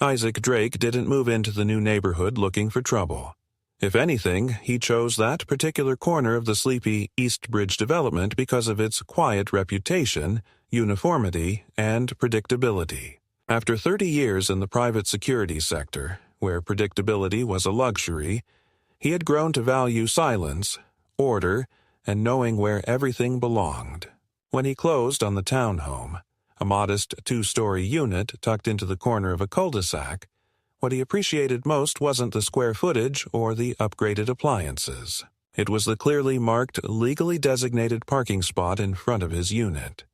Isaac Drake didn't move into the new neighborhood looking for trouble. If anything, he chose that particular corner of the sleepy East Bridge development because of its quiet reputation, uniformity, and predictability. After 30 years in the private security sector, where predictability was a luxury, he had grown to value silence, order, and knowing where everything belonged. When he closed on the townhome, a modest 2-story unit tucked into the corner of a cul-de-sac, what he appreciated most wasn't the square footage or the upgraded appliances. It was the clearly marked, legally designated parking spot in front of his unit.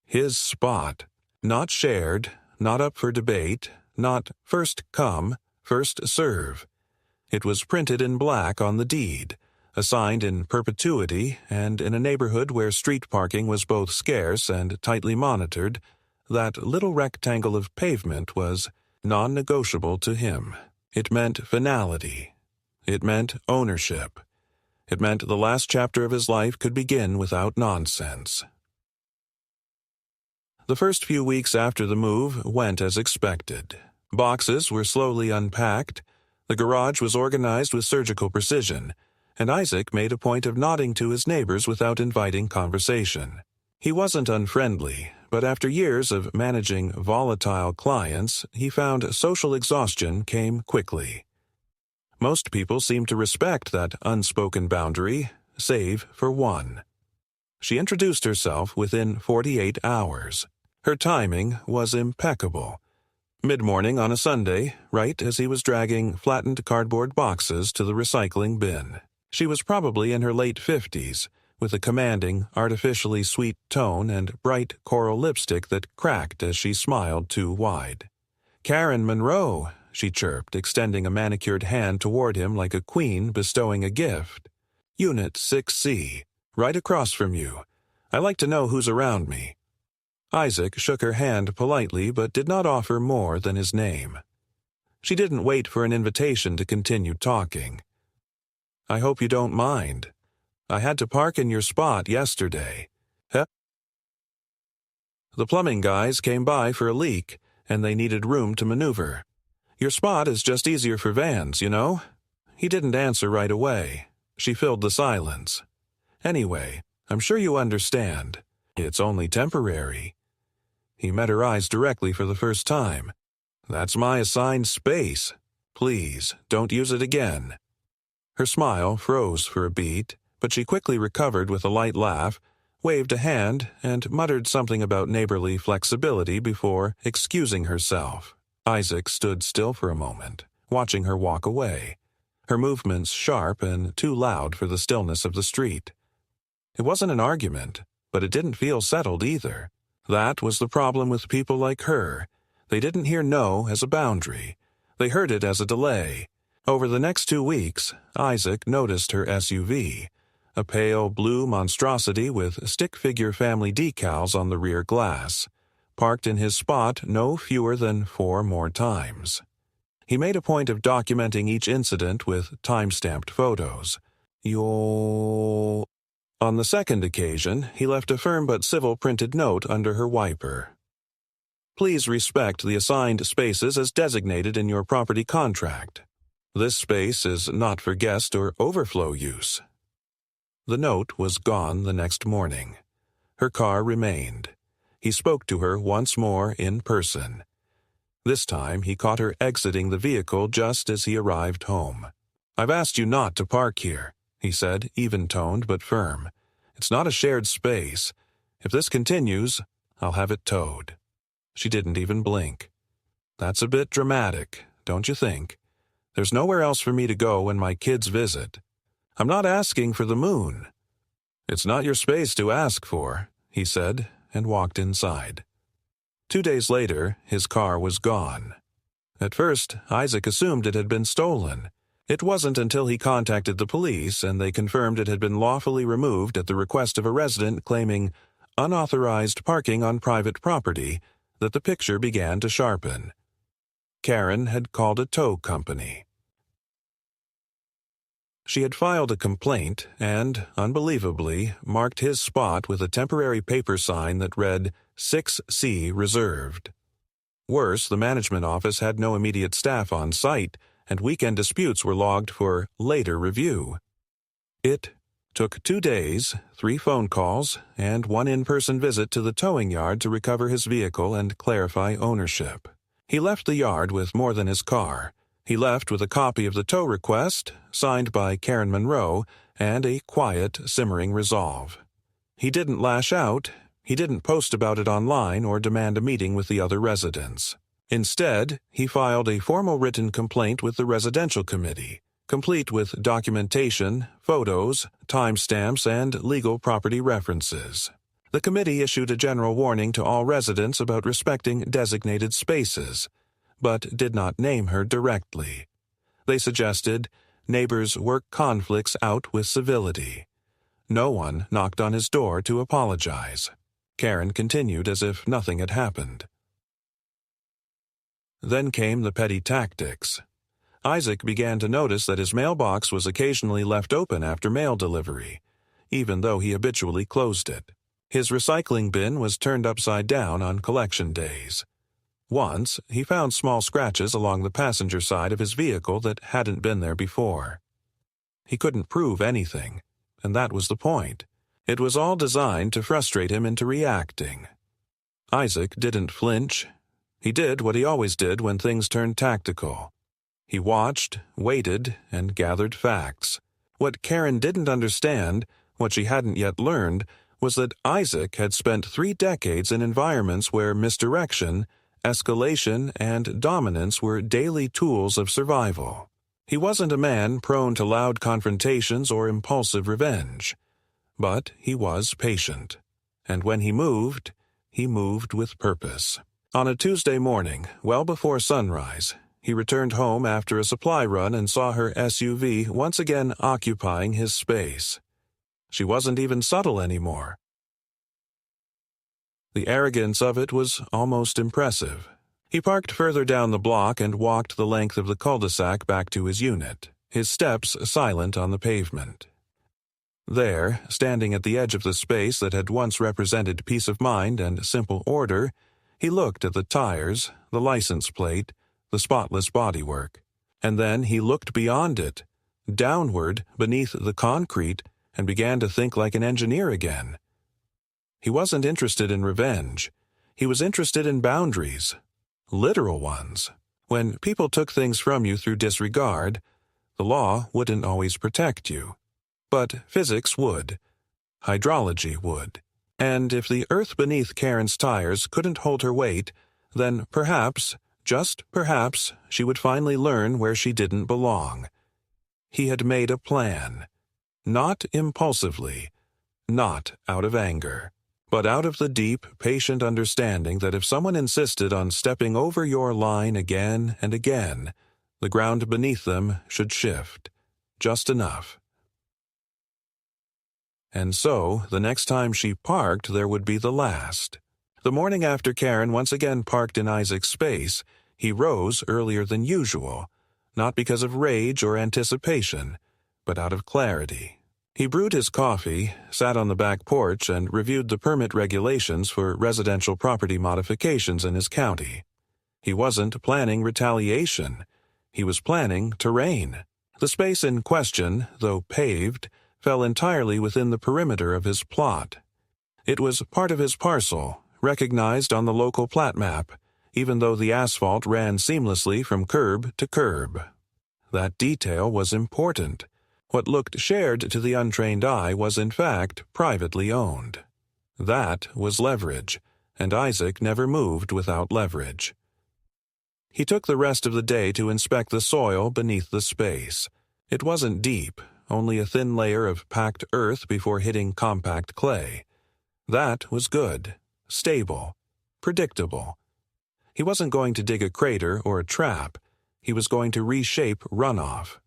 His spot. Not shared, not up for debate, not first come, first serve. It was printed in black on the deed, assigned in perpetuity, and in a neighborhood where street parking was both scarce and tightly monitored, that little rectangle of pavement was non-negotiable to him. It meant finality. It meant ownership. It meant the last chapter of his life could begin without nonsense. The first few weeks after the move went as expected. Boxes were slowly unpacked, the garage was organized with surgical precision, and Isaac made a point of nodding to his neighbors without inviting conversation. He wasn't unfriendly, but after years of managing volatile clients, he found social exhaustion came quickly. Most people seemed to respect that unspoken boundary, save for one. She introduced herself within 48 hours. Her timing was impeccable. Mid-morning on a Sunday, right as he was dragging flattened cardboard boxes to the recycling bin. She was probably in her late 50s, with a commanding, artificially sweet tone and bright coral lipstick that cracked as she smiled too wide. "Karen Monroe," she chirped, extending a manicured hand toward him like a queen bestowing a gift. "Unit 6C, right across from you. I like to know who's around me." Isaac shook her hand politely but did not offer more than his name. She didn't wait for an invitation to continue talking. "I hope you don't mind. I had to park in your spot yesterday." Huh? "The plumbing guys came by for a leak, and they needed room to maneuver. Your spot is just easier for vans, you know?" He didn't answer right away. She filled the silence. "Anyway, I'm sure you understand. It's only temporary." He met her eyes directly for the first time. "That's my assigned space. Please, don't use it again." Her smile froze for a beat, but she quickly recovered with a light laugh, waved a hand, and muttered something about neighborly flexibility before excusing herself. Isaac stood still for a moment, watching her walk away, her movements sharp and too loud for the stillness of the street. It wasn't an argument, but it didn't feel settled either. That was the problem with people like her. They didn't hear no as a boundary. They heard it as a delay. Over the next 2 weeks, Isaac noticed her SUV, a pale blue monstrosity with stick-figure family decals on the rear glass, parked in his spot no fewer than 4 more times. He made a point of documenting each incident with time-stamped photos. On the second occasion, he left a firm but civil printed note under her wiper. "Please respect the assigned spaces as designated in your property contract. This space is not for guest or overflow use." The note was gone the next morning. Her car remained. He spoke to her once more in person. This time he caught her exiting the vehicle just as he arrived home. "I've asked you not to park here," he said, even-toned but firm. "It's not a shared space. If this continues, I'll have it towed." She didn't even blink. "That's a bit dramatic, don't you think? There's nowhere else for me to go when my kids visit. I'm not asking for the moon." "It's not your space to ask for," he said, and walked inside. 2 days later, his car was gone. At first, Isaac assumed it had been stolen. It wasn't until he contacted the police and they confirmed it had been lawfully removed at the request of a resident claiming unauthorized parking on private property that the picture began to sharpen. Karen had called a tow company. She had filed a complaint and, unbelievably, marked his spot with a temporary paper sign that read 6C Reserved. Worse, the management office had no immediate staff on site, and weekend disputes were logged for later review. It took 2 days, 3 phone calls, and 1 in-person visit to the towing yard to recover his vehicle and clarify ownership. He left the yard with more than his car. He left with a copy of the tow request, signed by Karen Monroe, and a quiet, simmering resolve. He didn't lash out. He didn't post about it online or demand a meeting with the other residents. Instead, he filed a formal written complaint with the residential committee, complete with documentation, photos, timestamps, and legal property references. The committee issued a general warning to all residents about respecting designated spaces, but did not name her directly. They suggested neighbors work conflicts out with civility. No one knocked on his door to apologize. Karen continued as if nothing had happened. Then came the petty tactics. Isaac began to notice that his mailbox was occasionally left open after mail delivery, even though he habitually closed it. His recycling bin was turned upside down on collection days. Once, he found small scratches along the passenger side of his vehicle that hadn't been there before. He couldn't prove anything, and that was the point. It was all designed to frustrate him into reacting. Isaac didn't flinch. He did what he always did when things turned tactical. He watched, waited, and gathered facts. What Karen didn't understand, what she hadn't yet learned, was that Isaac had spent 3 decades in environments where misdirection, escalation, and dominance were daily tools of survival. He wasn't a man prone to loud confrontations or impulsive revenge. But he was patient. And when he moved with purpose. On a Tuesday morning, well before sunrise, he returned home after a supply run and saw her SUV once again occupying his space. She wasn't even subtle anymore. The arrogance of it was almost impressive. He parked further down the block and walked the length of the cul-de-sac back to his unit, his steps silent on the pavement. There, standing at the edge of the space that had once represented peace of mind and simple order, he looked at the tires, the license plate, the spotless bodywork. And then he looked beyond it, downward beneath the concrete, and began to think like an engineer again. He wasn't interested in revenge. He was interested in boundaries, literal ones. When people took things from you through disregard, the law wouldn't always protect you. But physics would. Hydrology would. And if the earth beneath Karen's tires couldn't hold her weight, then perhaps, just perhaps, she would finally learn where she didn't belong. He had made a plan. Not impulsively, not out of anger, but out of the deep, patient understanding that if someone insisted on stepping over your line again and again, the ground beneath them should shift, just enough. And so, the next time she parked, there would be the last. The morning after Karen once again parked in Isaac's space, he rose earlier than usual, not because of rage or anticipation, but out of clarity. He brewed his coffee, sat on the back porch, and reviewed the permit regulations for residential property modifications in his county. He wasn't planning retaliation. He was planning terrain. The space in question, though paved, fell entirely within the perimeter of his plot. It was part of his parcel, recognized on the local plat map, even though the asphalt ran seamlessly from curb to curb. That detail was important. What looked shared to the untrained eye was in fact privately owned. That was leverage, and Isaac never moved without leverage. He took the rest of the day to inspect the soil beneath the space. It wasn't deep, only a thin layer of packed earth before hitting compact clay. That was good, stable, predictable. He wasn't going to dig a crater or a trap. He was going to reshape runoff.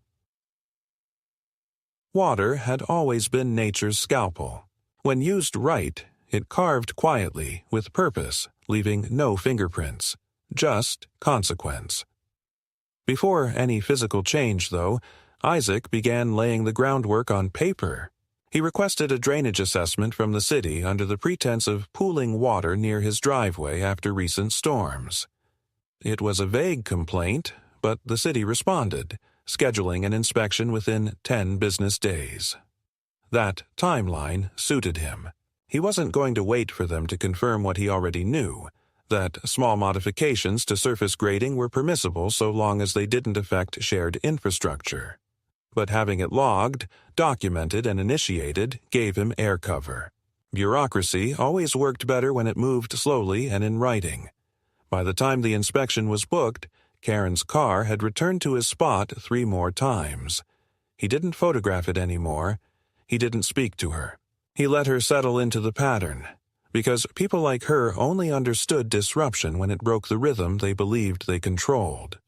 Water had always been nature's scalpel. When used right, it carved quietly, with purpose, leaving no fingerprints, just consequence. Before any physical change, though, Isaac began laying the groundwork on paper. He requested a drainage assessment from the city under the pretense of pooling water near his driveway after recent storms. It was a vague complaint, but the city responded, scheduling an inspection within 10 business days. That timeline suited him. He wasn't going to wait for them to confirm what he already knew, that small modifications to surface grading were permissible so long as they didn't affect shared infrastructure. But having it logged, documented, and initiated gave him air cover. Bureaucracy always worked better when it moved slowly and in writing. By the time the inspection was booked, Karen's car had returned to his spot 3 more times. He didn't photograph it anymore. He didn't speak to her. He let her settle into the pattern, because people like her only understood disruption when it broke the rhythm they believed they controlled.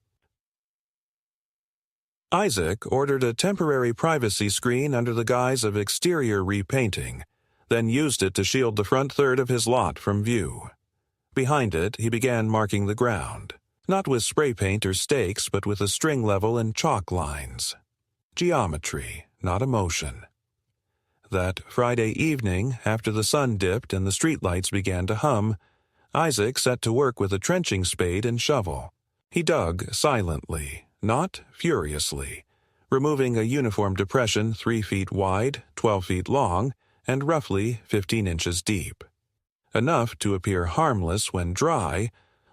Isaac ordered a temporary privacy screen under the guise of exterior repainting, then used it to shield the front third of his lot from view. Behind it, he began marking the ground, not with spray paint or stakes, but with a string level and chalk lines. Geometry, not emotion. That Friday evening, after the sun dipped and the streetlights began to hum, Isaac set to work with a trenching spade and shovel. He dug silently, not furiously, removing a uniform depression 3 feet wide, 12 feet long, and roughly 15 inches deep. Enough to appear harmless when dry,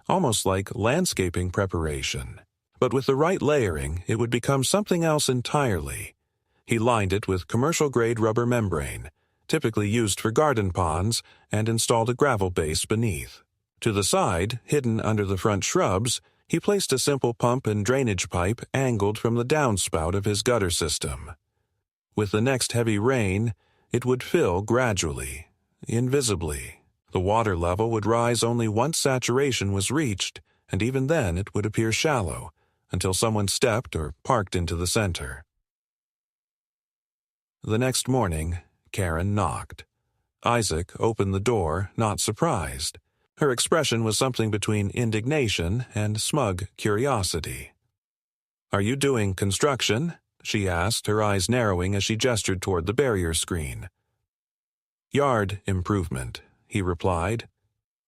almost like landscaping preparation. But with the right layering, it would become something else entirely. He lined it with commercial-grade rubber membrane, typically used for garden ponds, and installed a gravel base beneath. To the side, hidden under the front shrubs, he placed a simple pump and drainage pipe angled from the downspout of his gutter system. With the next heavy rain, it would fill gradually, invisibly. The water level would rise only once saturation was reached, and even then it would appear shallow, until someone stepped or parked into the center. The next morning, Karen knocked. Isaac opened the door, not surprised. Her expression was something between indignation and smug curiosity. "Are you doing construction?" she asked, her eyes narrowing as she gestured toward the barrier screen. "Yard improvement," he replied.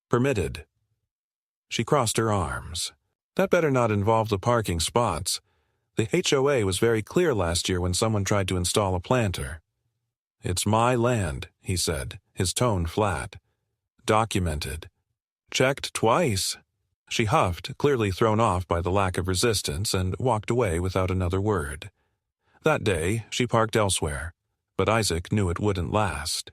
"Permitted." She crossed her arms. That better not involve the parking spots. The HOA was very clear last year when someone tried to install a planter. "It's my land," he said, his tone flat. "Documented." "Checked twice." She huffed, clearly thrown off by the lack of resistance, and walked away without another word. That day, she parked elsewhere, but Isaac knew it wouldn't last.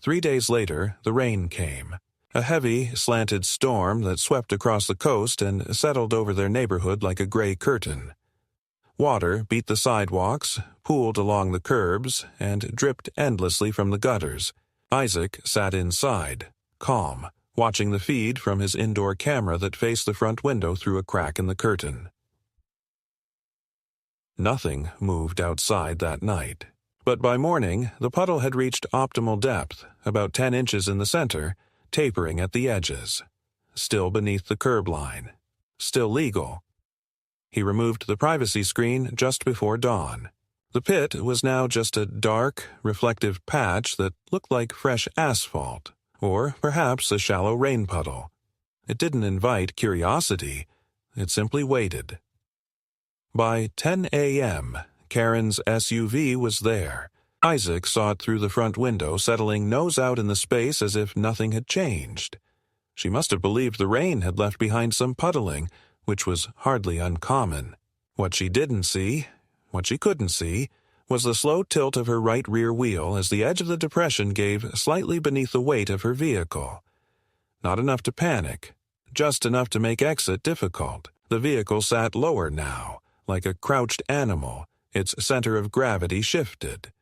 3 days later, the rain came. A heavy, slanted storm that swept across the coast and settled over their neighborhood like a gray curtain. Water beat the sidewalks, pooled along the curbs, and dripped endlessly from the gutters. Isaac sat inside, calm, watching the feed from his indoor camera that faced the front window through a crack in the curtain. Nothing moved outside that night. But by morning, the puddle had reached optimal depth, about 10 inches in the center, tapering at the edges. Still beneath the curb line. Still legal. He removed the privacy screen just before dawn. The pit was now just a dark, reflective patch that looked like fresh asphalt, or perhaps a shallow rain puddle. It didn't invite curiosity. It simply waited. By 10 a.m., Karen's SUV was there. Isaac saw it through the front window, settling nose out in the space as if nothing had changed. She must have believed the rain had left behind some puddling, which was hardly uncommon. What she couldn't see, was the slow tilt of her right rear wheel as the edge of the depression gave slightly beneath the weight of her vehicle. Not enough to panic, just enough to make exit difficult. The vehicle sat lower now, like a crouched animal, its center of gravity shifted.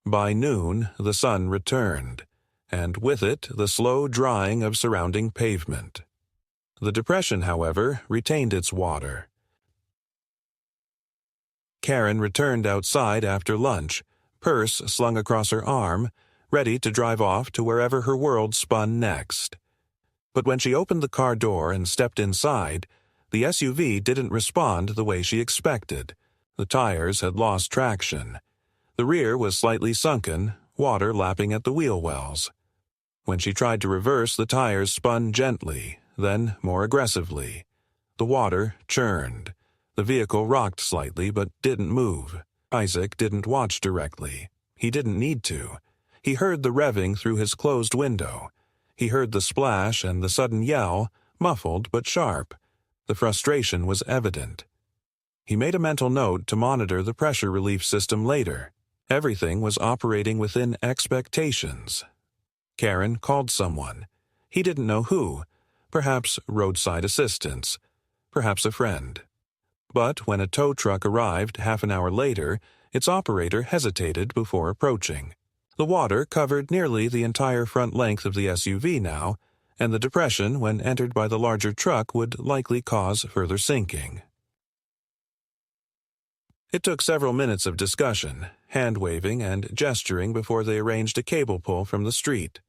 By noon, the sun returned, and with it the slow drying of surrounding pavement. The depression, however, retained its water. Karen returned outside after lunch, purse slung across her arm, ready to drive off to wherever her world spun next. But when she opened the car door and stepped inside, the SUV didn't respond the way she expected. The tires had lost traction. The rear was slightly sunken, water lapping at the wheel wells. When she tried to reverse, the tires spun gently, then more aggressively. The water churned. The vehicle rocked slightly but didn't move. Isaac didn't watch directly. He didn't need to. He heard the revving through his closed window. He heard the splash and the sudden yell, muffled but sharp. The frustration was evident. He made a mental note to monitor the pressure relief system later. Everything was operating within expectations. Karen called someone. He didn't know who. Perhaps roadside assistance. Perhaps a friend. But when a tow truck arrived half an hour later, its operator hesitated before approaching. The water covered nearly the entire front length of the SUV now, and the depression when entered by the larger truck would likely cause further sinking. It took several minutes of discussion, hand-waving and gesturing before they arranged a cable pull from the street.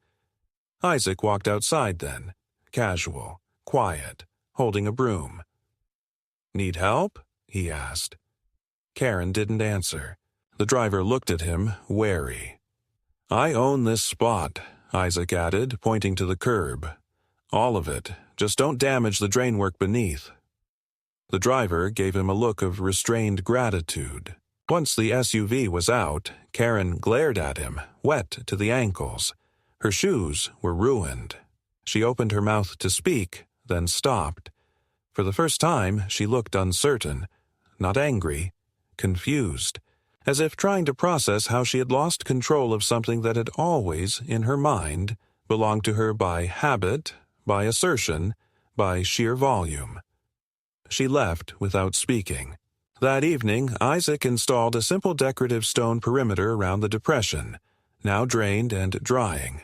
Isaac walked outside then, casual, quiet, holding a broom. "Need help?" he asked. Karen didn't answer. The driver looked at him, wary. "I own this spot," Isaac added, pointing to the curb. "All of it. Just don't damage the drainwork beneath." The driver gave him a look of restrained gratitude. Once the SUV was out, Karen glared at him, wet to the ankles. Her shoes were ruined. She opened her mouth to speak, then stopped. For the first time, she looked uncertain, not angry, confused, as if trying to process how she had lost control of something that had always, in her mind, belonged to her by habit, by assertion, by sheer volume. She left without speaking. That evening, Isaac installed a simple decorative stone perimeter around the depression, now drained and drying.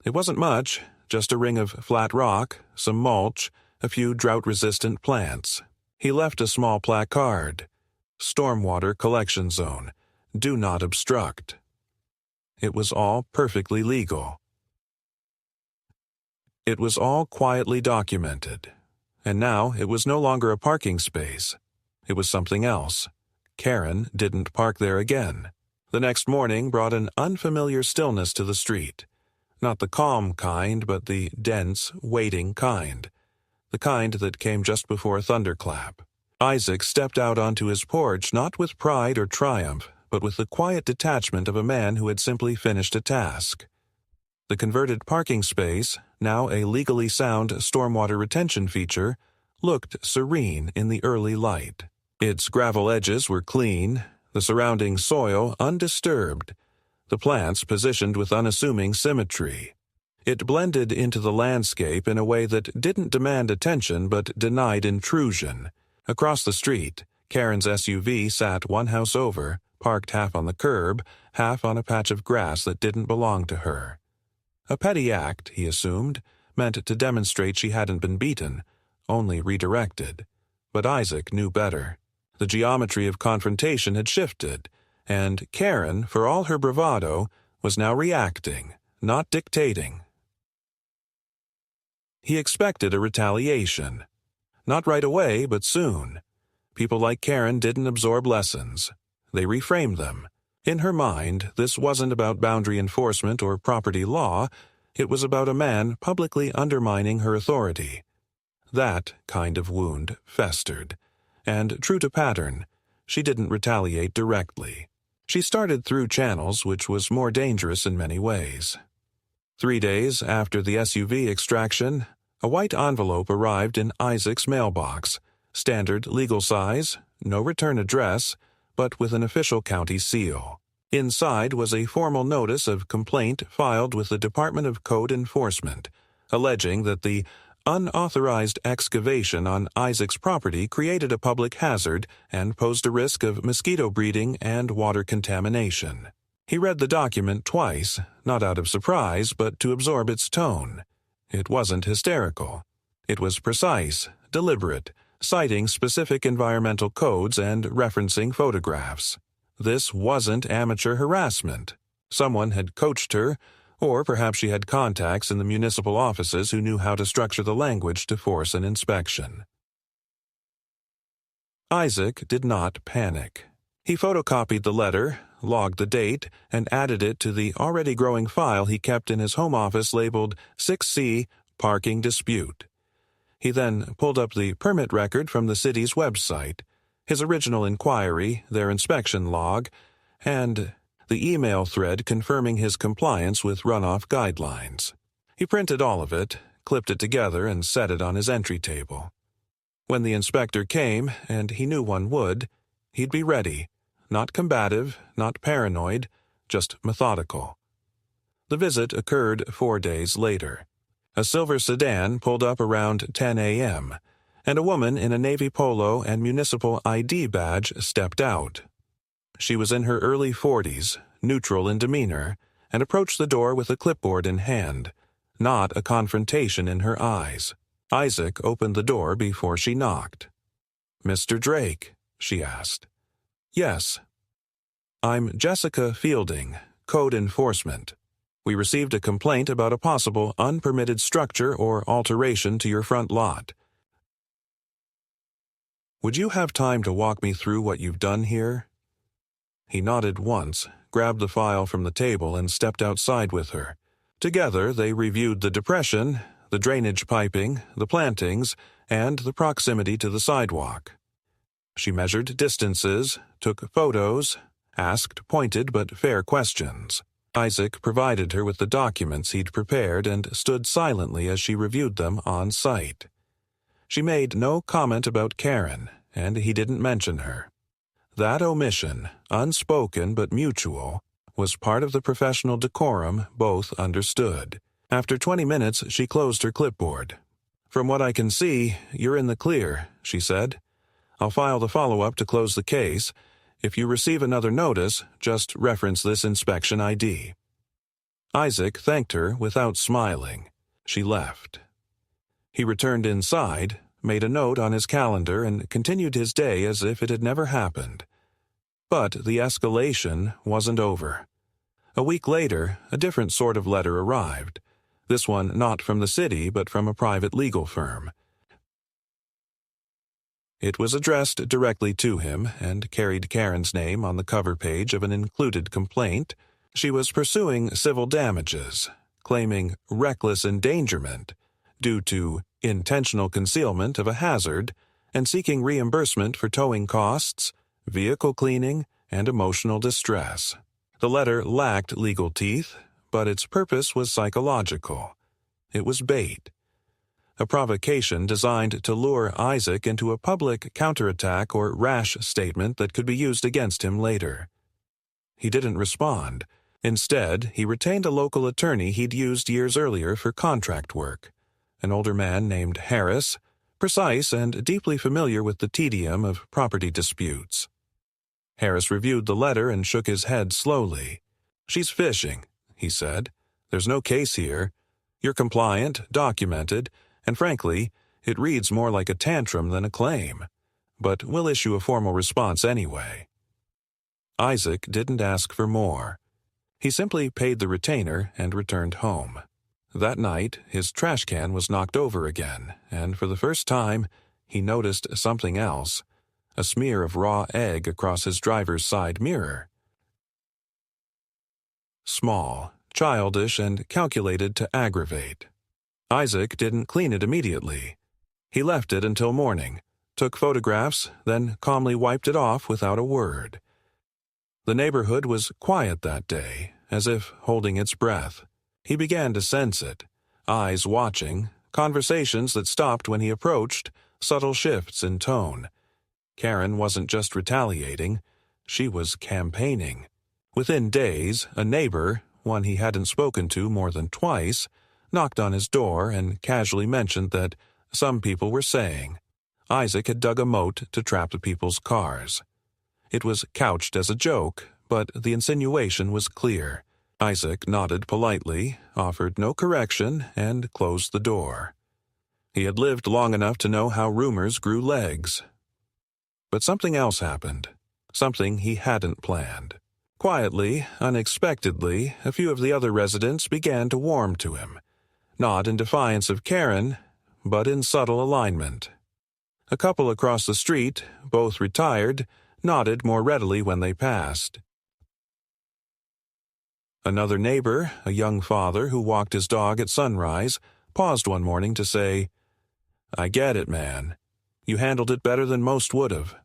It wasn't much, just a ring of flat rock, some mulch, a few drought-resistant plants. He left a small placard. Stormwater collection zone. Do not obstruct. It was all perfectly legal. It was all quietly documented. And now it was no longer a parking space. It was something else. Karen didn't park there again. The next morning brought an unfamiliar stillness to the street. Not the calm kind, but the dense, waiting kind. The kind that came just before a thunderclap. Isaac stepped out onto his porch not with pride or triumph, but with the quiet detachment of a man who had simply finished a task. The converted parking space, now a legally sound stormwater retention feature, looked serene in the early light. Its gravel edges were clean, the surrounding soil undisturbed, the plants positioned with unassuming symmetry. It blended into the landscape in a way that didn't demand attention but denied intrusion. Across the street, Karen's SUV sat one house over, parked half on the curb, half on a patch of grass that didn't belong to her. A petty act, he assumed, meant to demonstrate she hadn't been beaten, only redirected. But Isaac knew better. The geometry of confrontation had shifted, and Karen, for all her bravado, was now reacting, not dictating. He expected a retaliation. Not right away, but soon. People like Karen didn't absorb lessons. They reframed them. In her mind, this wasn't about boundary enforcement or property law. It was about a man publicly undermining her authority. That kind of wound festered. And, true to pattern, she didn't retaliate directly. She started through channels, which was more dangerous in many ways. 3 days after the SUV extraction, a white envelope arrived in Isaac's mailbox. Standard legal size, no return address, but with an official county seal. Inside was a formal notice of complaint filed with the Department of Code Enforcement, alleging that the unauthorized excavation on Isaac's property created a public hazard and posed a risk of mosquito breeding and water contamination. He read the document twice, not out of surprise, but to absorb its tone. It wasn't hysterical. It was precise, deliberate, citing specific environmental codes and referencing photographs. This wasn't amateur harassment. Someone had coached her, or perhaps she had contacts in the municipal offices who knew how to structure the language to force an inspection. Isaac did not panic. He photocopied the letter, logged the date, and added it to the already growing file he kept in his home office labeled 6C Parking Dispute. He then pulled up the permit record from the city's website, his original inquiry, their inspection log, and the email thread confirming his compliance with runoff guidelines. He printed all of it, clipped it together, and set it on his entry table. When the inspector came, and he knew one would, he'd be ready, not combative, not paranoid, just methodical. The visit occurred 4 days later. A silver sedan pulled up around 10 a.m., and a woman in a navy polo and municipal ID badge stepped out. She was in her early 40s, neutral in demeanor, and approached the door with a clipboard in hand, not a confrontation in her eyes. Isaac opened the door before she knocked. "Mr. Drake?" she asked. "Yes." "I'm Jessica Fielding, Code Enforcement. We received a complaint about a possible unpermitted structure or alteration to your front lot. Would you have time to walk me through what you've done here?" He nodded once, grabbed the file from the table, and stepped outside with her. Together, they reviewed the depression, the drainage piping, the plantings, and the proximity to the sidewalk. She measured distances, took photos, asked pointed but fair questions. Isaac provided her with the documents he'd prepared and stood silently as she reviewed them on site. She made no comment about Karen, and he didn't mention her. That omission, unspoken but mutual, was part of the professional decorum both understood. After 20 minutes, she closed her clipboard. "From what I can see, you're in the clear," she said. "I'll file the follow-up to close the case. If you receive another notice, just reference this inspection ID." Isaac thanked her without smiling. She left. He returned inside, made a note on his calendar, and continued his day as if it had never happened. But the escalation wasn't over. A week later, a different sort of letter arrived. This one not from the city, but from a private legal firm. It was addressed directly to him and carried Karen's name on the cover page of an included complaint. She was pursuing civil damages, claiming reckless endangerment due to intentional concealment of a hazard, and seeking reimbursement for towing costs, vehicle cleaning, and emotional distress. The letter lacked legal teeth, but its purpose was psychological. It was bait. A provocation designed to lure Isaac into a public counterattack or rash statement that could be used against him later. He didn't respond. Instead, he retained a local attorney he'd used years earlier for contract work, an older man named Harris, precise and deeply familiar with the tedium of property disputes. Harris reviewed the letter and shook his head slowly. "She's fishing," he said. "There's no case here. You're compliant, documented, and frankly, it reads more like a tantrum than a claim. But we'll issue a formal response anyway." Isaac didn't ask for more. He simply paid the retainer and returned home. That night, his trash can was knocked over again, and for the first time, he noticed something else, a smear of raw egg across his driver's side mirror. Small, childish, and calculated to aggravate. Isaac didn't clean it immediately. He left it until morning, took photographs, then calmly wiped it off without a word. The neighborhood was quiet that day, as if holding its breath. He began to sense it, eyes watching, conversations that stopped when he approached, subtle shifts in tone. Karen wasn't just retaliating, she was campaigning. Within days, a neighbor, one he hadn't spoken to more than twice, knocked on his door and casually mentioned that some people were saying Isaac had dug a moat to trap the people's cars. It was couched as a joke, but the insinuation was clear. Isaac nodded politely, offered no correction, and closed the door. He had lived long enough to know how rumors grew legs. But something else happened, something he hadn't planned. Quietly, unexpectedly, a few of the other residents began to warm to him, not in defiance of Karen, but in subtle alignment. A couple across the street, both retired, nodded more readily when they passed. Another neighbor, a young father who walked his dog at sunrise, paused one morning to say, I get it, man. You handled it better than most would have.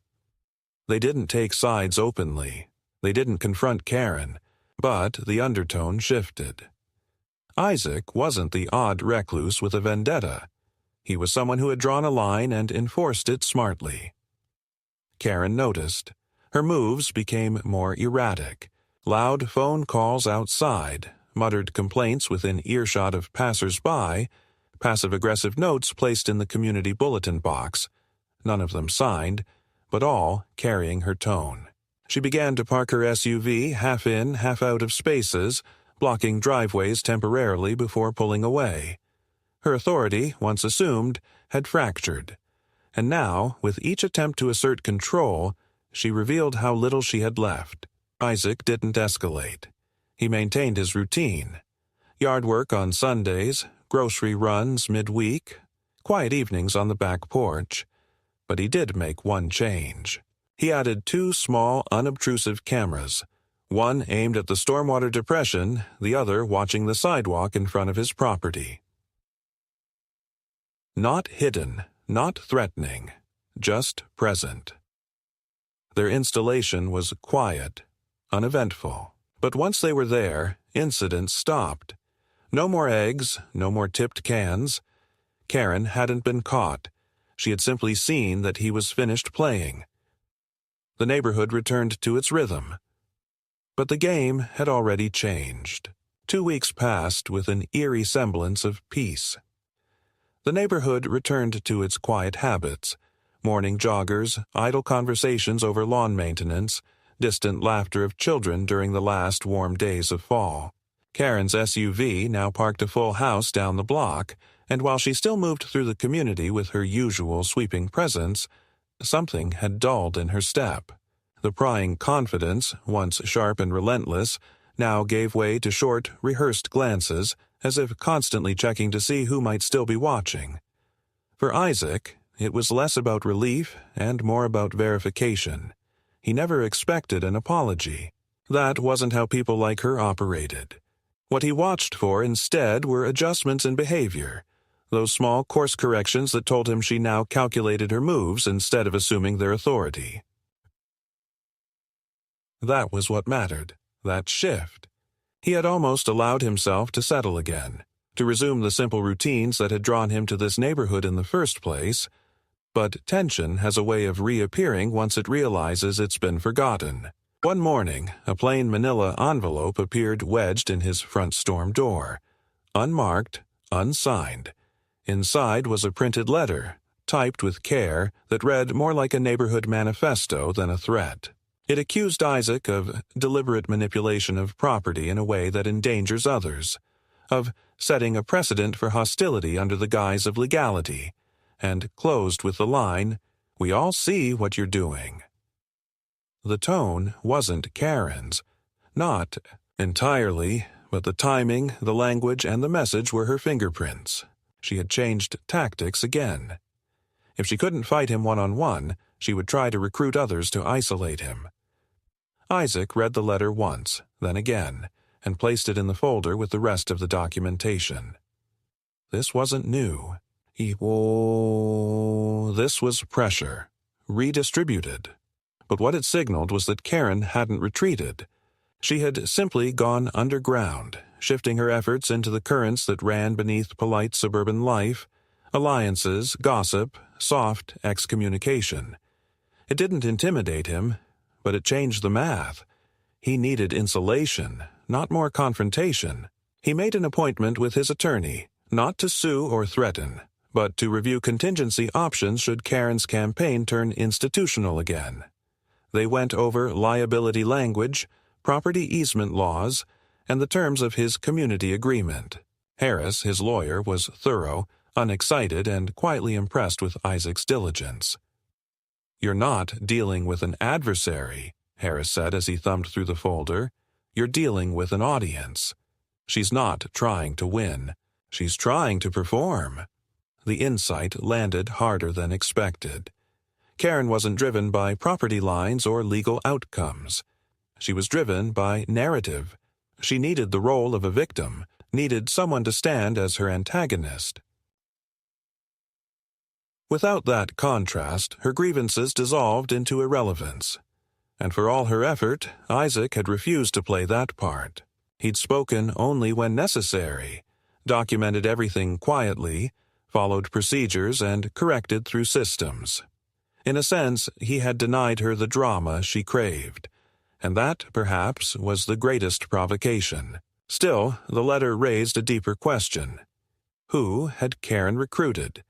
They didn't take sides openly. They didn't confront Karen, but the undertone shifted. Isaac wasn't the odd recluse with a vendetta. He was someone who had drawn a line and enforced it smartly. Karen noticed. Her moves became more erratic. Loud phone calls outside, muttered complaints within earshot of passers-by, passive-aggressive notes placed in the community bulletin box, none of them signed, but all carrying her tone. She began to park her SUV half in, half out of spaces, blocking driveways temporarily before pulling away. Her authority, once assumed, had fractured, and now, with each attempt to assert control, she revealed how little she had left. Isaac didn't escalate. He maintained his routine. Yard work on Sundays, grocery runs midweek, quiet evenings on the back porch. But he did make one change. He added 2 small, unobtrusive cameras, one aimed at the stormwater depression, the other watching the sidewalk in front of his property. Not hidden, not threatening, just present. Their installation was quiet, uneventful. But once they were there, incidents stopped. No more eggs, no more tipped cans. Karen hadn't been caught. She had simply seen that he was finished playing. The neighborhood returned to its rhythm. But the game had already changed. 2 weeks passed with an eerie semblance of peace. The neighborhood returned to its quiet habits. Morning joggers, idle conversations over lawn maintenance, distant laughter of children during the last warm days of fall. Karen's SUV now parked a full house down the block, and while she still moved through the community with her usual sweeping presence, something had dulled in her step. The prying confidence, once sharp and relentless, now gave way to short, rehearsed glances, as if constantly checking to see who might still be watching. For Isaac, it was less about relief and more about verification. He never expected an apology. That wasn't how people like her operated. What he watched for instead were adjustments in behavior, those small course corrections that told him she now calculated her moves instead of assuming their authority. That was what mattered, that shift. He had almost allowed himself to settle again, to resume the simple routines that had drawn him to this neighborhood in the first place, but tension has a way of reappearing once it realizes it's been forgotten. One morning, a plain manila envelope appeared wedged in his front storm door. Unmarked, unsigned. Inside was a printed letter, typed with care, that read more like a neighborhood manifesto than a threat. It accused Isaac of deliberate manipulation of property in a way that endangers others, of setting a precedent for hostility under the guise of legality, and closed with the line, "We all see what you're doing." The tone wasn't Karen's. Not entirely, but the timing, the language, and the message were her fingerprints. She had changed tactics again. If she couldn't fight him one-on-one, she would try to recruit others to isolate him. Isaac read the letter once, then again, and placed it in the folder with the rest of the documentation. This wasn't new. This was pressure, redistributed. But what it signaled was that Karen hadn't retreated. She had simply gone underground, shifting her efforts into the currents that ran beneath polite suburban life, alliances, gossip, soft excommunication. It didn't intimidate him, but it changed the math. He needed insulation, not more confrontation. He made an appointment with his attorney, not to sue or threaten, but to review contingency options should Karen's campaign turn institutional again. They went over liability language, property easement laws, and the terms of his community agreement. Harris, his lawyer, was thorough, unexcited, and quietly impressed with Isaac's diligence. "You're not dealing with an adversary," Harris said as he thumbed through the folder. "You're dealing with an audience. She's not trying to win. She's trying to perform." The insight landed harder than expected. Karen wasn't driven by property lines or legal outcomes. She was driven by narrative. She needed the role of a victim, needed someone to stand as her antagonist. Without that contrast, her grievances dissolved into irrelevance. And for all her effort, Isaac had refused to play that part. He'd spoken only when necessary, documented everything quietly, followed procedures, and corrected through systems. In a sense, he had denied her the drama she craved, and that, perhaps, was the greatest provocation. Still, the letter raised a deeper question. Who had Karen recruited?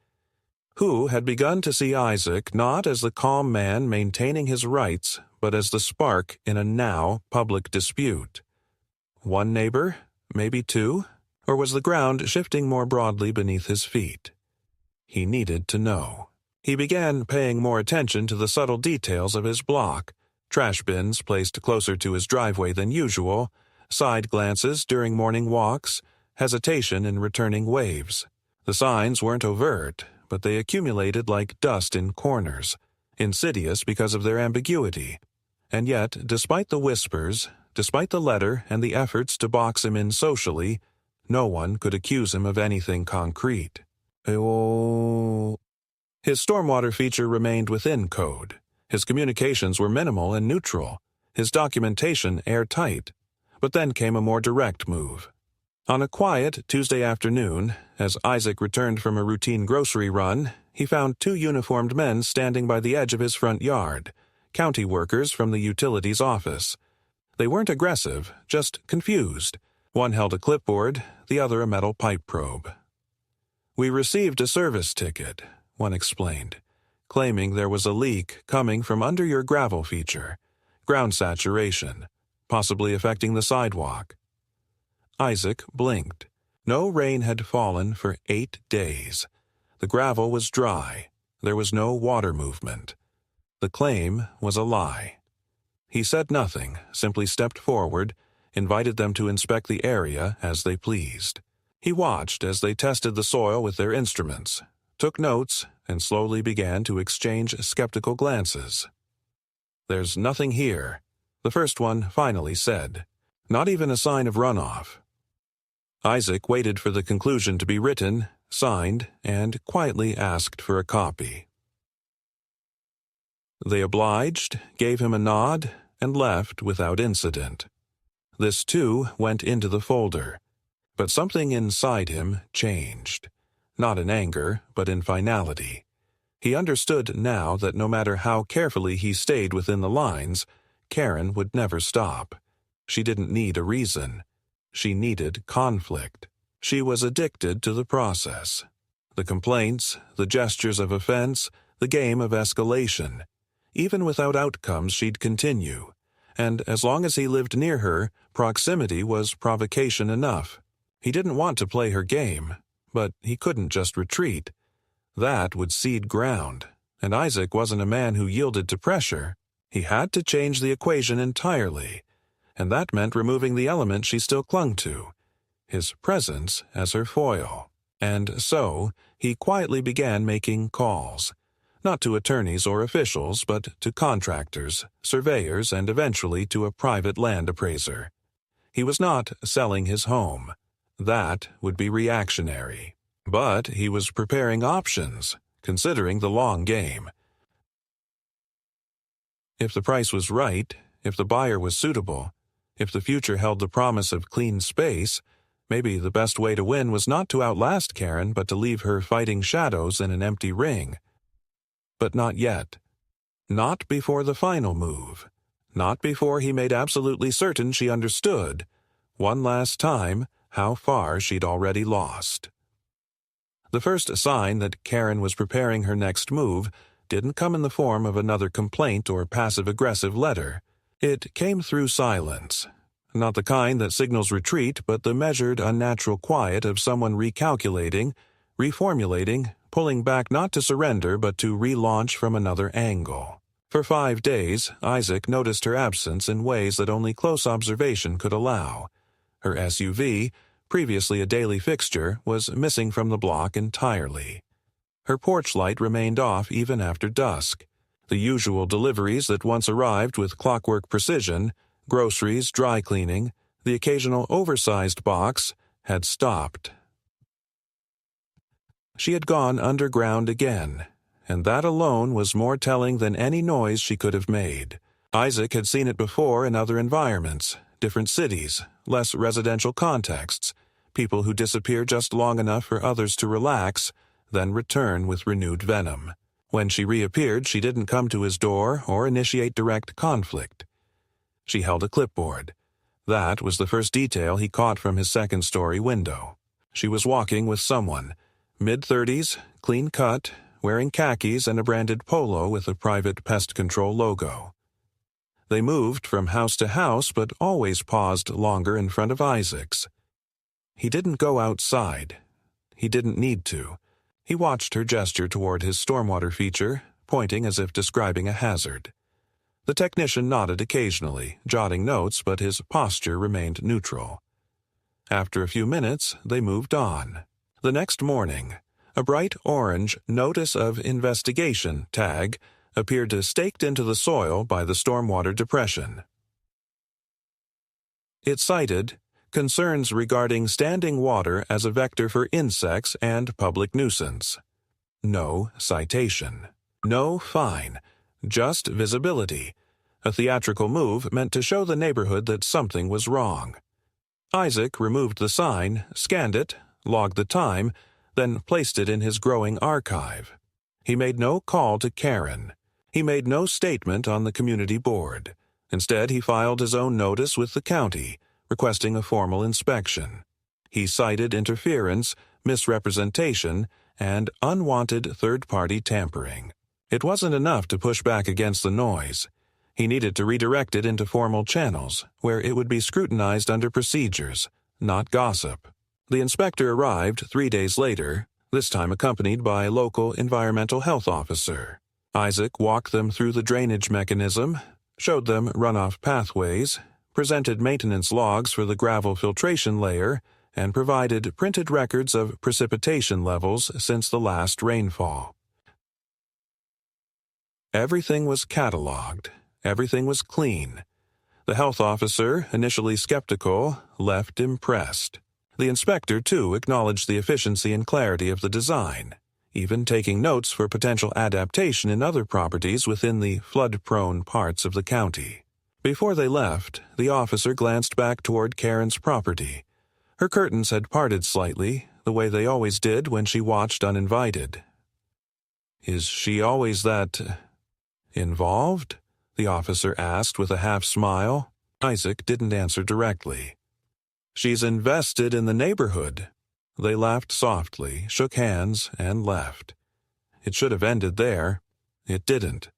Who had begun to see Isaac not as the calm man maintaining his rights, but as the spark in a now public dispute? One neighbor? Maybe two? Or was the ground shifting more broadly beneath his feet? He needed to know. He began paying more attention to the subtle details of his block: trash bins placed closer to his driveway than usual, side glances during morning walks, hesitation in returning waves. The signs weren't overt, but they accumulated like dust in corners, insidious because of their ambiguity. And yet, despite the whispers, despite the letter and the efforts to box him in socially, no one could accuse him of anything concrete. His stormwater feature remained within code. His communications were minimal and neutral, his documentation airtight. But then came a more direct move. On a quiet Tuesday afternoon, as Isaac returned from a routine grocery run, he found two uniformed men standing by the edge of his front yard, county workers from the utilities office. They weren't aggressive, just confused. One held a clipboard, the other a metal pipe probe. "We received a service ticket," one explained, claiming there was a leak coming from under your gravel feature, ground saturation, possibly affecting the sidewalk. Isaac blinked. No rain had fallen for 8 days. The gravel was dry. There was no water movement. The claim was a lie. He said nothing, simply stepped forward, invited them to inspect the area as they pleased. He watched as they tested the soil with their instruments, took notes, and slowly began to exchange skeptical glances. "There's nothing here," the first one finally said. "Not even a sign of runoff." Isaac waited for the conclusion to be written, signed, and quietly asked for a copy. They obliged, gave him a nod, and left without incident. This, too, went into the folder. But something inside him changed. Not in anger, but in finality. He understood now that no matter how carefully he stayed within the lines, Karen would never stop. She didn't need a reason. She needed conflict. She was addicted to the process. The complaints, the gestures of offense, the game of escalation. Even without outcomes, she'd continue. And as long as he lived near her, proximity was provocation enough. He didn't want to play her game, but he couldn't just retreat. That would cede ground, and Isaac wasn't a man who yielded to pressure. He had to change the equation entirely, and that meant removing the element she still clung to, his presence as her foil. And so, he quietly began making calls, not to attorneys or officials, but to contractors, surveyors, and eventually to a private land appraiser. He was not selling his home. That would be reactionary. But he was preparing options, considering the long game. If the price was right, if the buyer was suitable, if the future held the promise of clean space, maybe the best way to win was not to outlast Karen, but to leave her fighting shadows in an empty ring. But not yet. Not before the final move. Not before he made absolutely certain she understood, one last time, how far she'd already lost. The first sign that Karen was preparing her next move didn't come in the form of another complaint or passive-aggressive letter. It came through silence. Not the kind that signals retreat, but the measured, unnatural quiet of someone recalculating, reformulating, pulling back not to surrender but to relaunch from another angle. For 5 days, Isaac noticed her absence in ways that only close observation could allow. Her SUV, previously a daily fixture, was missing from the block entirely. Her porch light remained off even after dusk. The usual deliveries that once arrived with clockwork precision, groceries, dry cleaning, the occasional oversized box, had stopped. She had gone underground again, and that alone was more telling than any noise she could have made. Isaac had seen it before in other environments, different cities, less residential contexts, people who disappear just long enough for others to relax, then return with renewed venom. When she reappeared, she didn't come to his door or initiate direct conflict. She held a clipboard. That was the first detail he caught from his second-story window. She was walking with someone, mid-30s, clean-cut, wearing khakis and a branded polo with a private pest control logo. They moved from house to house but always paused longer in front of Isaac's. He didn't go outside. He didn't need to. He watched her gesture toward his stormwater feature, pointing as if describing a hazard. The technician nodded occasionally, jotting notes, but his posture remained neutral. After a few minutes, they moved on. The next morning, a bright orange Notice of Investigation tag appeared staked into the soil by the stormwater depression. It cited concerns regarding standing water as a vector for insects and public nuisance. No citation. No fine. Just visibility. A theatrical move meant to show the neighborhood that something was wrong. Isaac removed the sign, scanned it, logged the time, then placed it in his growing archive. He made no call to Karen. He made no statement on the community board. Instead, he filed his own notice with the county, requesting a formal inspection. He cited interference, misrepresentation, and unwanted third-party tampering. It wasn't enough to push back against the noise. He needed to redirect it into formal channels, where it would be scrutinized under procedures, not gossip. The inspector arrived 3 days later, this time accompanied by a local environmental health officer. Isaac walked them through the drainage mechanism, showed them runoff pathways, presented maintenance logs for the gravel filtration layer, and provided printed records of precipitation levels since the last rainfall. Everything was cataloged. Everything was clean. The health officer, initially skeptical, left impressed. The inspector, too, acknowledged the efficiency and clarity of the design, even taking notes for potential adaptation in other properties within the flood-prone parts of the county. Before they left, the officer glanced back toward Karen's property. Her curtains had parted slightly, the way they always did when she watched uninvited. "Is she always that involved?" the officer asked with a half-smile. Isaac didn't answer directly. "She's invested in the neighborhood." They laughed softly, shook hands, and left. It should have ended there. It didn't.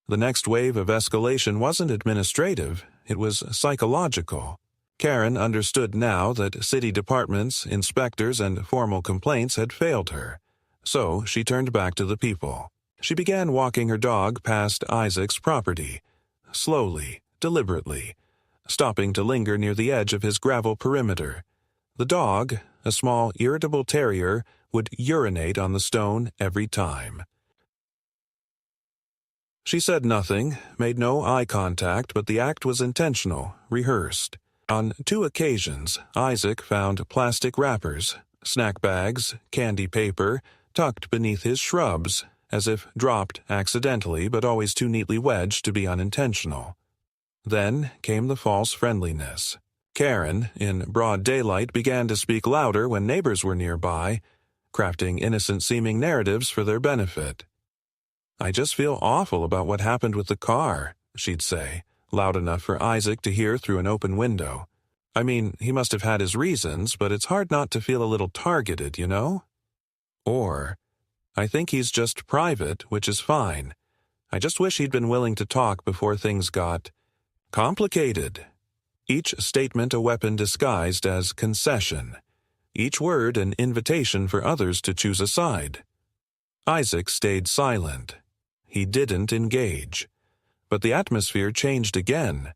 The next wave of escalation wasn't administrative, it was psychological. Karen understood now that city departments, inspectors, and formal complaints had failed her. So she turned back to the people. She began walking her dog past Isaac's property, slowly, deliberately, stopping to linger near the edge of his gravel perimeter. The dog, a small, irritable terrier, would urinate on the stone every time. She said nothing, made no eye contact, but the act was intentional, rehearsed. On 2 occasions, Isaac found plastic wrappers, snack bags, candy paper, tucked beneath his shrubs, as if dropped accidentally but always too neatly wedged to be unintentional. Then came the false friendliness. Karen, in broad daylight, began to speak louder when neighbors were nearby, crafting innocent-seeming narratives for their benefit. "I just feel awful about what happened with the car," she'd say, loud enough for Isaac to hear through an open window. "I mean, he must have had his reasons, but it's hard not to feel a little targeted, you know?" Or, "I think he's just private, which is fine. I just wish he'd been willing to talk before things got complicated." Each statement a weapon disguised as concession. Each word an invitation for others to choose a side. Isaac stayed silent. He didn't engage. But the atmosphere changed again.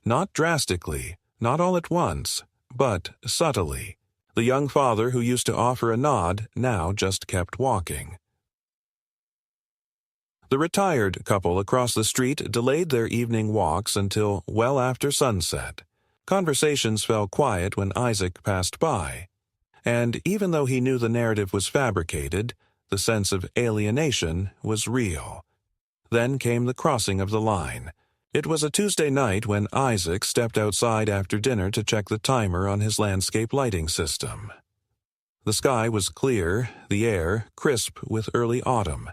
Not drastically, not all at once, but subtly. The young father who used to offer a nod now just kept walking. The retired couple across the street delayed their evening walks until well after sunset. Conversations fell quiet when Isaac passed by. And even though he knew the narrative was fabricated, The sense of alienation was real. Then came the crossing of the line. It was a Tuesday night when Isaac stepped outside after dinner to check the timer on his landscape lighting system. The sky was clear, the air crisp with early autumn.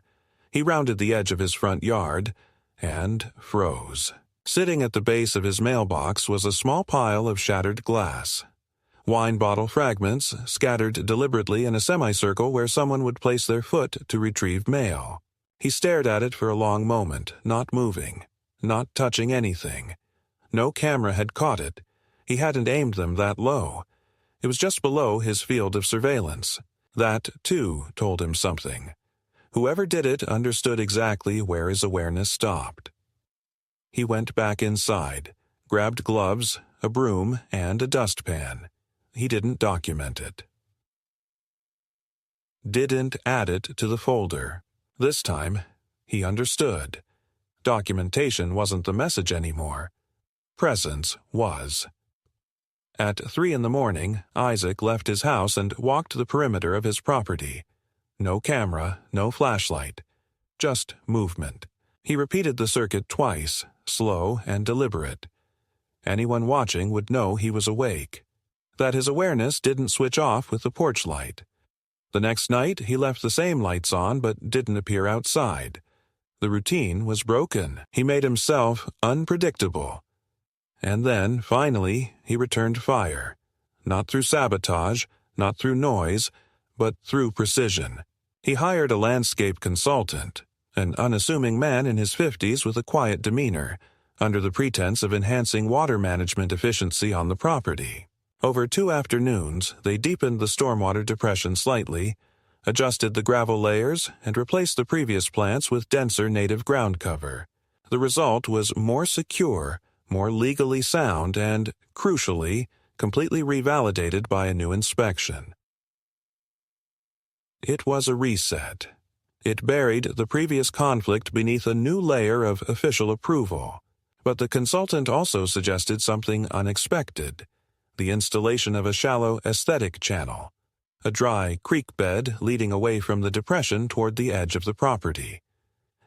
He rounded the edge of his front yard and froze. Sitting at the base of his mailbox was a small pile of shattered glass. Wine bottle fragments scattered deliberately in a semicircle where someone would place their foot to retrieve mail. He stared at it for a long moment, not moving, not touching anything. No camera had caught it. He hadn't aimed them that low. It was just below his field of surveillance. That, too, told him something. Whoever did it understood exactly where his awareness stopped. He went back inside, grabbed gloves, a broom, and a dustpan. He didn't document it. Didn't add it to the folder. This time, he understood. Documentation wasn't the message anymore. Presence was. At 3 a.m, Isaac left his house and walked the perimeter of his property. No camera, no flashlight. Just movement. He repeated the circuit twice, slow and deliberate. Anyone watching would know he was awake. That his awareness didn't switch off with the porch light. The next night, he left the same lights on but didn't appear outside. The routine was broken. He made himself unpredictable. And then, finally, he returned fire. Not through sabotage, not through noise, but through precision. He hired a landscape consultant, an unassuming man in his 50s with a quiet demeanor, under the pretense of enhancing water management efficiency on the property. Over 2 afternoons, they deepened the stormwater depression slightly, adjusted the gravel layers, and replaced the previous plants with denser native ground cover. The result was more secure, more legally sound, and, crucially, completely revalidated by a new inspection. It was a reset. It buried the previous conflict beneath a new layer of official approval. But the consultant also suggested something unexpected: the installation of a shallow aesthetic channel, a dry creek bed leading away from the depression toward the edge of the property.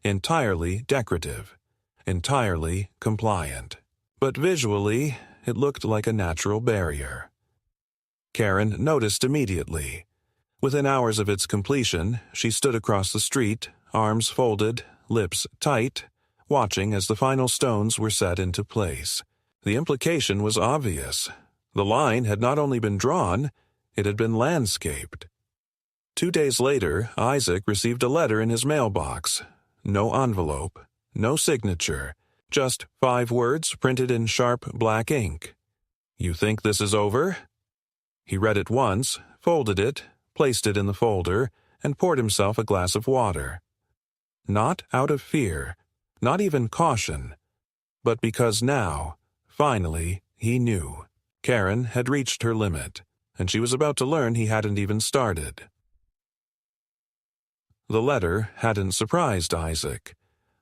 Entirely decorative, entirely compliant. But visually, it looked like a natural barrier. Karen noticed immediately. Within hours of its completion, she stood across the street, arms folded, lips tight, watching as the final stones were set into place. The implication was obvious. The line had not only been drawn, it had been landscaped. 2 days later, Isaac received a letter in his mailbox. No envelope, no signature, just 5 words printed in sharp black ink. "You think this is over?" He read it once, folded it, placed it in the folder, and poured himself a glass of water. Not out of fear, not even caution, but because now, finally, he knew. Karen had reached her limit, and she was about to learn he hadn't even started. The letter hadn't surprised Isaac.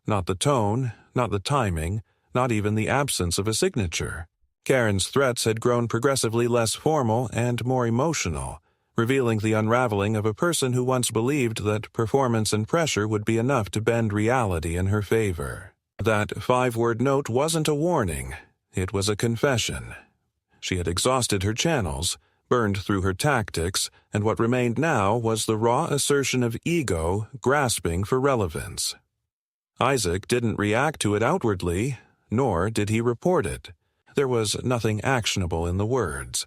Not the tone, not the timing, not even the absence of a signature. Karen's threats had grown progressively less formal and more emotional, revealing the unraveling of a person who once believed that performance and pressure would be enough to bend reality in her favor. That 5-word note wasn't a warning. It was a confession. She had exhausted her channels, burned through her tactics, and what remained now was the raw assertion of ego grasping for relevance. Isaac didn't react to it outwardly, nor did he report it. There was nothing actionable in the words.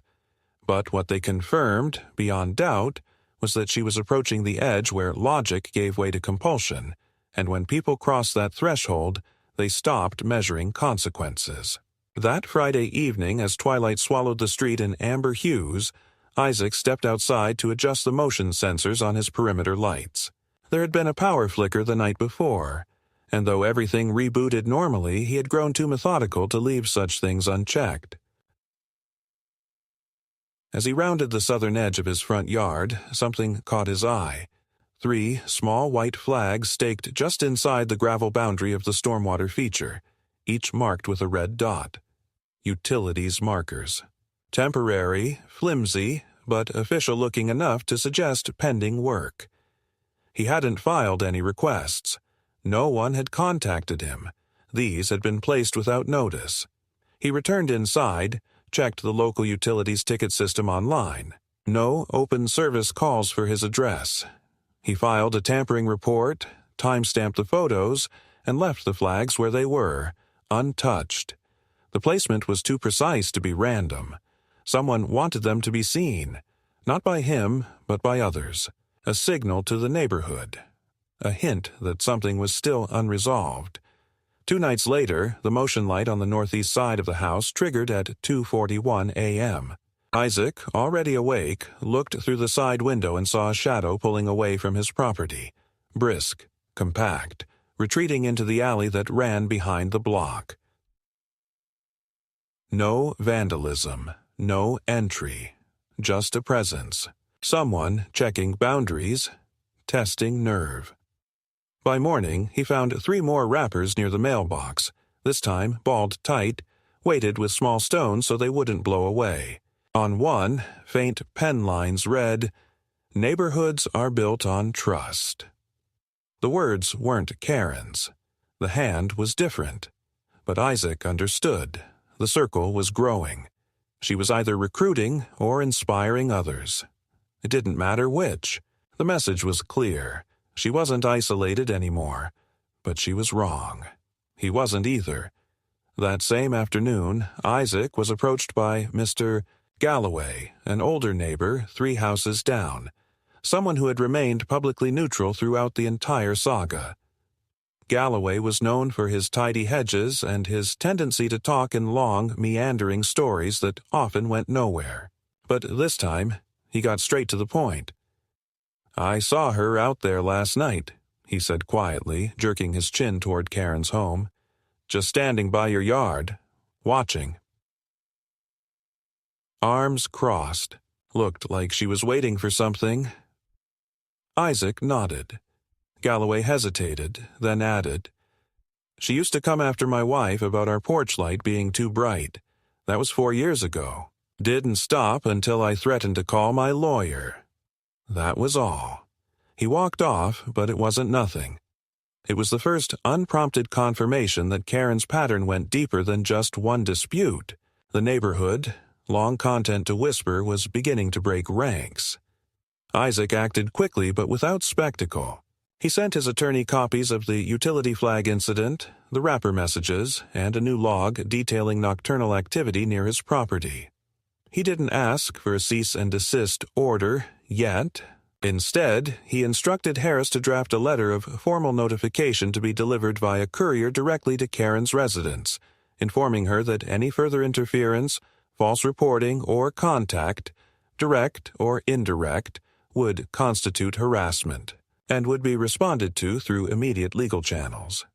But what they confirmed, beyond doubt, was that she was approaching the edge where logic gave way to compulsion, and when people crossed that threshold, they stopped measuring consequences. That Friday evening, as twilight swallowed the street in amber hues, Isaac stepped outside to adjust the motion sensors on his perimeter lights. There had been a power flicker the night before, and though everything rebooted normally, he had grown too methodical to leave such things unchecked. As he rounded the southern edge of his front yard, something caught his eye. 3 small white flags staked just inside the gravel boundary of the stormwater feature, each marked with a red dot. Utilities markers. Temporary, flimsy, but official-looking enough to suggest pending work. He hadn't filed any requests. No one had contacted him. These had been placed without notice. He returned inside, checked the local utilities ticket system online. No open service calls for his address. He filed a tampering report, timestamped the photos, and left the flags where they were, untouched. The placement was too precise to be random. Someone wanted them to be seen, not by him, but by others. A signal to the neighborhood. A hint that something was still unresolved. 2 nights later, the motion light on the northeast side of the house triggered at 2:41 a.m. Isaac, already awake, looked through the side window and saw a shadow pulling away from his property. Brisk, compact, retreating into the alley that ran behind the block. No vandalism, no entry, just a presence. Someone checking boundaries, testing nerve. By morning, he found 3 more wrappers near the mailbox, this time balled tight, weighted with small stones so they wouldn't blow away. On one, faint pen lines read, "Neighborhoods are built on trust." The words weren't Karen's. The hand was different. But Isaac understood. The circle was growing. She was either recruiting or inspiring others. It didn't matter which. The message was clear. She wasn't isolated anymore. But she was wrong. He wasn't either. That same afternoon, Isaac was approached by Mr. Galloway, an older neighbor 3 houses down, someone who had remained publicly neutral throughout the entire saga. Galloway was known for his tidy hedges and his tendency to talk in long, meandering stories that often went nowhere. But this time, he got straight to the point. "I saw her out there last night," he said quietly, jerking his chin toward Karen's home. "Just standing by your yard, watching." Arms crossed. Looked like she was waiting for something. Isaac nodded. Galloway hesitated, then added, "She used to come after my wife about our porch light being too bright. That was 4 years ago. Didn't stop until I threatened to call my lawyer." That was all. He walked off, but it wasn't nothing. It was the first unprompted confirmation that Karen's pattern went deeper than just one dispute. The neighborhood, long content to whisper, was beginning to break ranks. Isaac acted quickly but without spectacle. He sent his attorney copies of the utility flag incident, the wrapper messages, and a new log detailing nocturnal activity near his property. He didn't ask for a cease and desist order yet. Instead, he instructed Harris to draft a letter of formal notification to be delivered via courier directly to Karen's residence, informing her that any further interference, false reporting, or contact, direct or indirect, would constitute harassment and would be responded to through immediate legal channels.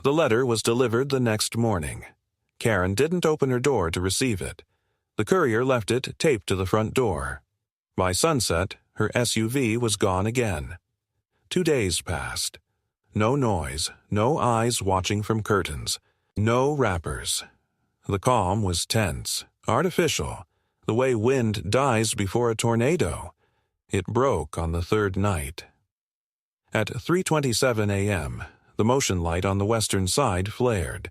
The letter was delivered the next morning. Karen didn't open her door to receive it. The courier left it taped to the front door. By sunset, her SUV was gone again. 2 days passed. No noise, no eyes watching from curtains, no wrappers. The calm was tense, artificial, the way wind dies before a tornado. It broke on the 3rd night. At 3:27 a.m., the motion light on the western side flared.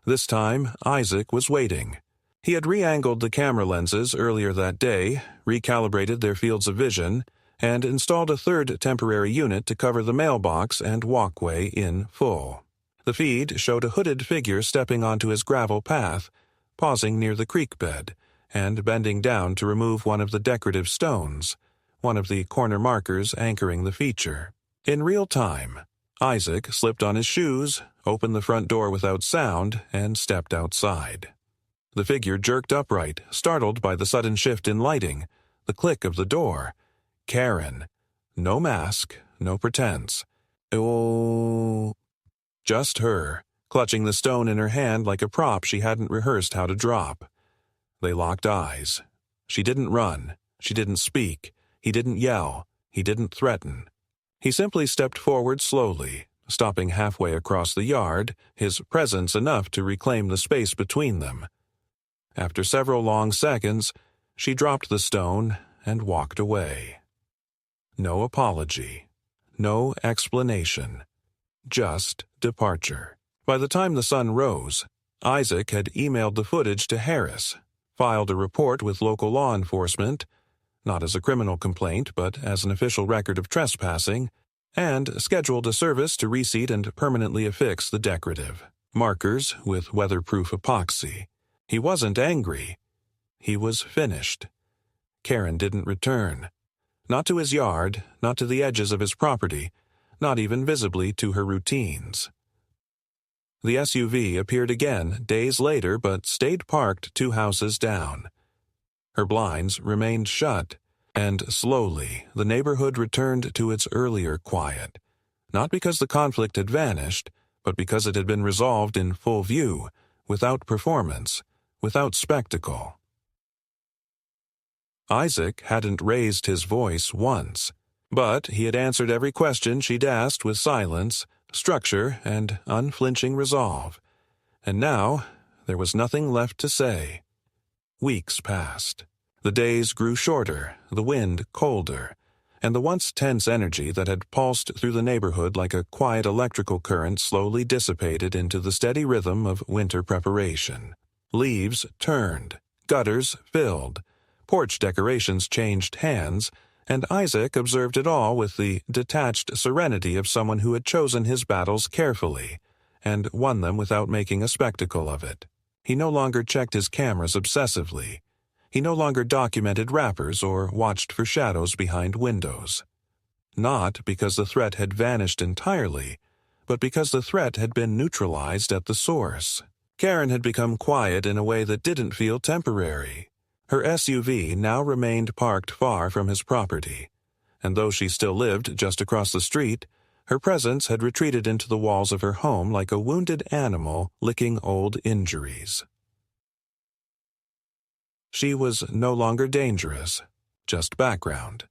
This time, Isaac was waiting. He had re-angled the camera lenses earlier that day, recalibrated their fields of vision, and installed a 3rd temporary unit to cover the mailbox and walkway in full. The feed showed a hooded figure stepping onto his gravel path, pausing near the creek bed, and bending down to remove one of the decorative stones, one of the corner markers anchoring the feature. In real time, Isaac slipped on his shoes, opened the front door without sound, and stepped outside. The figure jerked upright, startled by the sudden shift in lighting, the click of the door. Karen. No mask, no pretense. Oh. Just her, clutching the stone in her hand like a prop she hadn't rehearsed how to drop. They locked eyes. She didn't run. She didn't speak. He didn't yell. He didn't threaten. He simply stepped forward slowly, stopping halfway across the yard, his presence enough to reclaim the space between them. After several long seconds, she dropped the stone and walked away. No apology. No explanation. Just departure. By the time the sun rose, Isaac had emailed the footage to Harris, filed a report with local law enforcement, not as a criminal complaint but as an official record of trespassing, and scheduled a service to reseat and permanently affix the decorative markers with weatherproof epoxy. He wasn't angry. He was finished. Karen didn't return. Not to his yard, not to the edges of his property, not even visibly to her routines. The SUV appeared again days later but stayed parked 2 houses down. Her blinds remained shut, and slowly the neighborhood returned to its earlier quiet, not because the conflict had vanished, but because it had been resolved in full view, without performance, without spectacle. Isaac hadn't raised his voice once, but he had answered every question she'd asked with silence, structure, and unflinching resolve. And now there was nothing left to say. Weeks passed. The days grew shorter, the wind colder, and the once tense energy that had pulsed through the neighborhood like a quiet electrical current slowly dissipated into the steady rhythm of winter preparation. Leaves turned, gutters filled, porch decorations changed hands, and Isaac observed it all with the detached serenity of someone who had chosen his battles carefully and won them without making a spectacle of it. He no longer checked his cameras obsessively. He no longer documented rappers or watched for shadows behind windows. Not because the threat had vanished entirely, but because the threat had been neutralized at the source. Karen had become quiet in a way that didn't feel temporary. Her SUV now remained parked far from his property, and though she still lived just across the street, her presence had retreated into the walls of her home like a wounded animal licking old injuries. She was no longer dangerous, just background.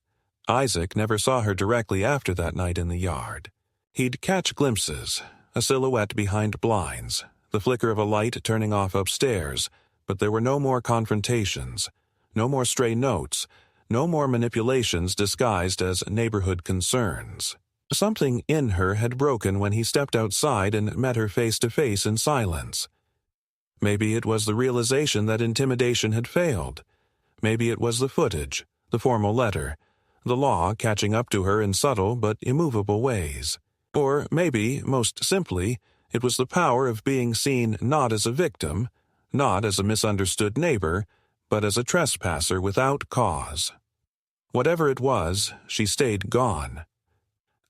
Isaac never saw her directly after that night in the yard. He'd catch glimpses, a silhouette behind blinds, the flicker of a light turning off upstairs, but there were no more confrontations, no more stray notes, no more manipulations disguised as neighborhood concerns. Something in her had broken when he stepped outside and met her face to face in silence. Maybe it was the realization that intimidation had failed. Maybe it was the footage, the formal letter, the law catching up to her in subtle but immovable ways. Or maybe, most simply, it was the power of being seen not as a victim, not as a misunderstood neighbor, but as a trespasser without cause. Whatever it was, she stayed gone.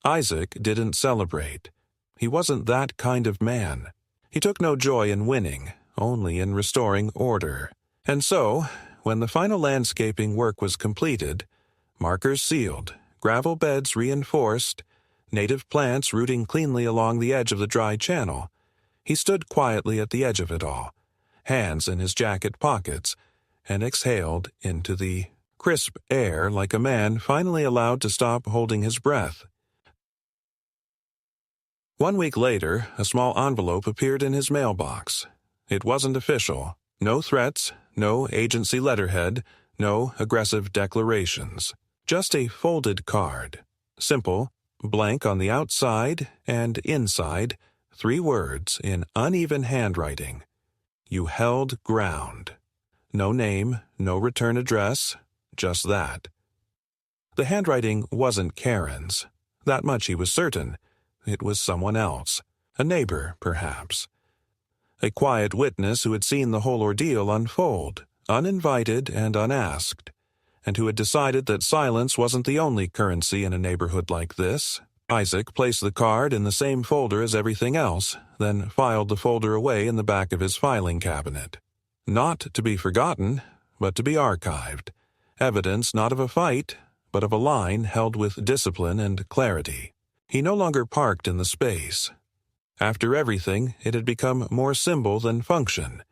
Isaac didn't celebrate. He wasn't that kind of man. He took no joy in winning, only in restoring order. And so, when the final landscaping work was completed, markers sealed, gravel beds reinforced, native plants rooting cleanly along the edge of the dry channel, he stood quietly at the edge of it all, hands in his jacket pockets, and exhaled into the crisp air like a man finally allowed to stop holding his breath. 1 week later, a small envelope appeared in his mailbox. It wasn't official. No threats, no agency letterhead, no aggressive declarations. Just a folded card. Simple, blank on the outside and inside, 3 words in uneven handwriting. You held ground. No name, no return address, just that. The handwriting wasn't Karen's. That much he was certain. It was someone else. A neighbor, perhaps. A quiet witness who had seen the whole ordeal unfold, uninvited and unasked, and who had decided that silence wasn't the only currency in a neighborhood like this. Isaac placed the card in the same folder as everything else, then filed the folder away in the back of his filing cabinet. Not to be forgotten, but to be archived. Evidence not of a fight, but of a line held with discipline and clarity. He no longer parked in the space. After everything, it had become more symbol than function.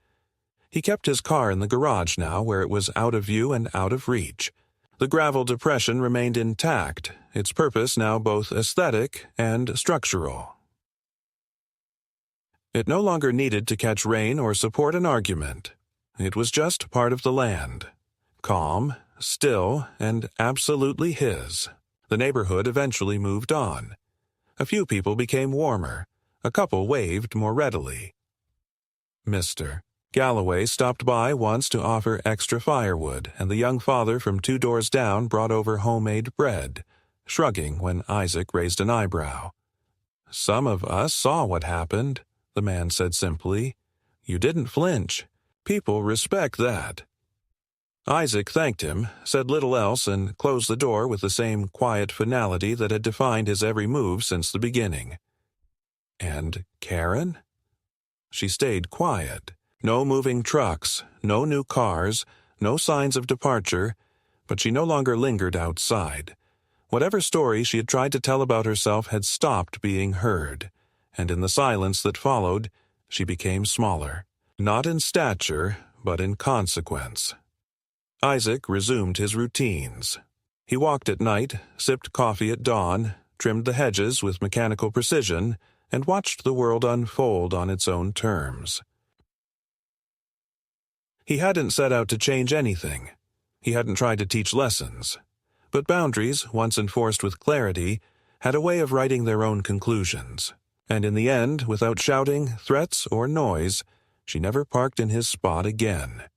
He kept his car in the garage now where it was out of view and out of reach. The gravel depression remained intact, its purpose now both aesthetic and structural. It no longer needed to catch rain or support an argument. It was just part of the land. Calm, still, and absolutely his. The neighborhood eventually moved on. A few people became warmer. A couple waved more readily. Mr. Galloway stopped by once to offer extra firewood, and the young father from 2 doors down brought over homemade bread, shrugging when Isaac raised an eyebrow. "Some of us saw what happened," the man said simply. "You didn't flinch. People respect that." Isaac thanked him, said little else, and closed the door with the same quiet finality that had defined his every move since the beginning. And Karen? She stayed quiet. No moving trucks, no new cars, no signs of departure, but she no longer lingered outside. Whatever story she had tried to tell about herself had stopped being heard, and in the silence that followed, she became smaller. Not in stature, but in consequence. Isaac resumed his routines. He walked at night, sipped coffee at dawn, trimmed the hedges with mechanical precision, and watched the world unfold on its own terms. He hadn't set out to change anything. He hadn't tried to teach lessons. But boundaries, once enforced with clarity, had a way of writing their own conclusions. And in the end, without shouting, threats, or noise, she never parked in his spot again.